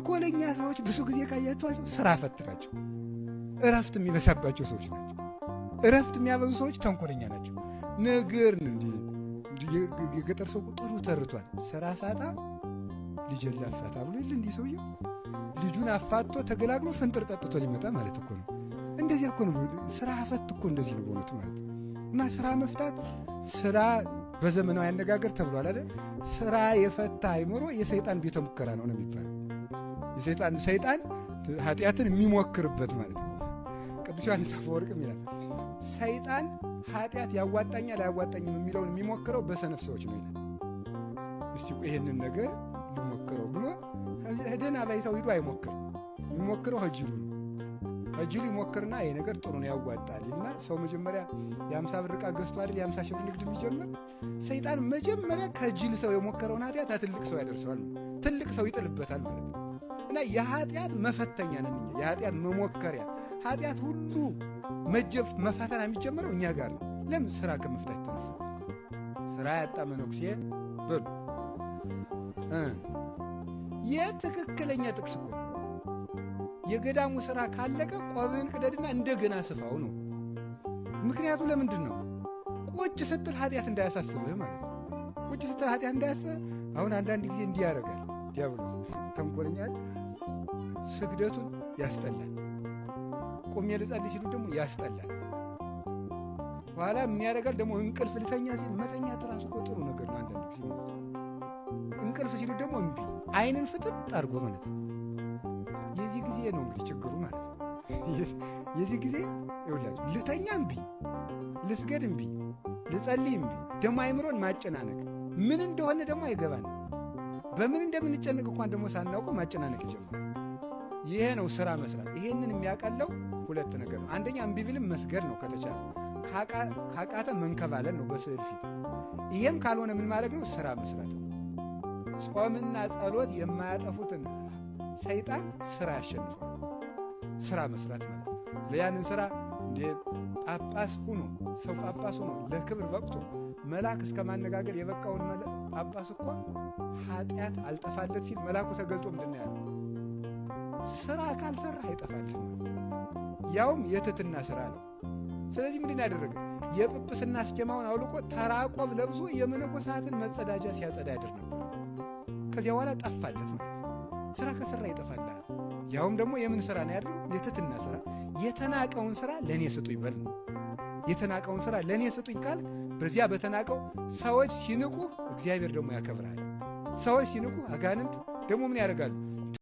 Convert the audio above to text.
ተንኮለኛ ሰዎች ብዙ ጊዜ ካያችኋቸው ስራ ፈት ናቸው። እረፍት የሚበዛባቸው ሰዎች ናቸው። እረፍት የሚያበዙ ሰዎች ተንኮለኛ ናቸው። ነገር የገጠር ሰው ጥሩ ተርቷል። ስራ ሳጣ ልጅን ላፋታ ብሎ የለ እንዲህ ሰውዬው ልጁን አፋቶ ተገላግሎ ፍንጥር ጠጥቶ ሊመጣ ማለት እኮ ነው። እንደዚያ እኮ ነው ስራ ፈት እኮ እንደዚህ ነው በእውነቱ ማለት ነው። እና ስራ መፍታት ስራ በዘመናዊ አነጋገር ተብሏል አይደል? ስራ የፈታ አይምሮ የሰይጣን ቤተ ሙከራ ነው የሚባለው። ሰይጣን ኃጢአትን የሚሞክርበት ማለት ነው። ቅዱስ ዮሐንስ አፈወርቅም ይላል ሰይጣን ኃጢአት ያዋጣኛል አያዋጣኝም የሚለውን የሚሞክረው በሰነፍ ሰዎች ነው ይላል። እስቲ ይሄንን ነገር ልሞክረው ብሎ ሄደን አባይታው ሂዶ አይሞክርም። የሚሞክረው ጅሉ ነው። ጅሉ ይሞክርና ይሄ ነገር ጥሩ ነው ያዋጣል ይልና ሰው መጀመሪያ የ50 ብር ዕቃ ገዝቶ አይደል የ50 ሺህ ብር ንግድ የሚጀምር። ሰይጣን መጀመሪያ ከጅል ሰው የሞከረውን ኃጢአት ትልቅ ሰው ያደርሰዋል፣ ትልቅ ሰው ይጥልበታል ማለት ነው። እና የኃጢአት መፈተኛ ነን እኛ፣ የኃጢአት መሞከሪያ። ኃጢአት ሁሉ መፈተና የሚጀምረው እኛ ጋር ነው። ለምን? ስራ ከመፍታት የተነሳ። ስራ ያጣ መነኩሴ በሉ የትክክለኛ ጥቅስ እኮ የገዳሙ ስራ ካለቀ ቆብህን ቅደድና እንደገና ስፋው ነው። ምክንያቱ ለምንድን ነው? ቁጭ ስትል ኃጢአት እንዳያሳስብህ ማለት ነው። ቁጭ ስትል ኃጢአት እንዳያሳስብህ። አሁን አንዳንድ ጊዜ እንዲህ ያደርጋል ዲያብሎስ፣ ተንኮለኛል። ስግደቱን ያስጠላል፣ ቆሜ ልጸልይ ሲሉ ደግሞ ያስጠላል። በኋላ ምን ያደርጋል ደግሞ? እንቅልፍ ልተኛ ሲል መተኛት ራሱ እኮ ጥሩ ነገር ነው። አንዳንድ ጊዜ እንቅልፍ ሲሉ ደግሞ እምቢ፣ አይንን ፍጥጥ አድርጎ ማለት ነው። የዚህ ጊዜ ነው እንግዲህ ችግሩ ማለት ነው። የዚህ ጊዜ ይኸውላችሁ ልተኛ እምቢ፣ ልስገድ እምቢ፣ ልጸልይ እምቢ። ደግሞ አይምሮን ማጨናነቅ ምን እንደሆነ ደግሞ አይገባንም። በምን እንደምንጨነቅ እንኳን ደግሞ ሳናውቀው ማጨናነቅ ይጀምራል። ይሄ ነው ስራ መስራት። ይሄንን የሚያቀለው ሁለት ነገር ነው። አንደኛ እምቢ ብልም መስገድ ነው ከተቻለ። ካቃተ መንከባለን ነው በስዕል ፊት። ይሄም ካልሆነ ምን ማድረግ ነው? ስራ መስራት ነው። ጾምና ጸሎት የማያጠፉትን ሰይጣን ስራ ያሸንፋል። ስራ መስራት ማለት ነው። ያንን ስራ እንደ ጳጳስ ሁኖ ሰው ጳጳስ ሁኖ ለክብር በቅቶ መልአክ እስከ ማነጋገር የበቃውን ጳጳስ እኮ ኃጢአት አልጠፋለት ሲል መልአኩ ተገልጦ ምንድን ነው ያለው? ስራ ካልሰራ አይጠፋልህም፣ ያውም የትህትና ስራ ነው። ስለዚህ ምንድን ያደረገ? የጵጵስና አስኬማውን አውልቆ ተራቆብ ለብሶ የመነኮሳትን መጸዳጃ ሲያጸዳ ያድር ነበር። ከዚያ በኋላ ጠፋለት ማለት ነው። ስራ ከሰራ ይጠፋልሃል። ያውም ደግሞ የምን ስራ ነው ያድረው? የትህትና ስራ። የተናቀውን ስራ ለእኔ ስጡኝ በል። የተናቀውን ስራ ለእኔ ስጡኝ ካል በዚያ በተናቀው ሰዎች ሲንቁ እግዚአብሔር ደግሞ ያከብራል። ሰዎች ሲንቁ አጋንንት ደግሞ ምን ያደርጋሉ?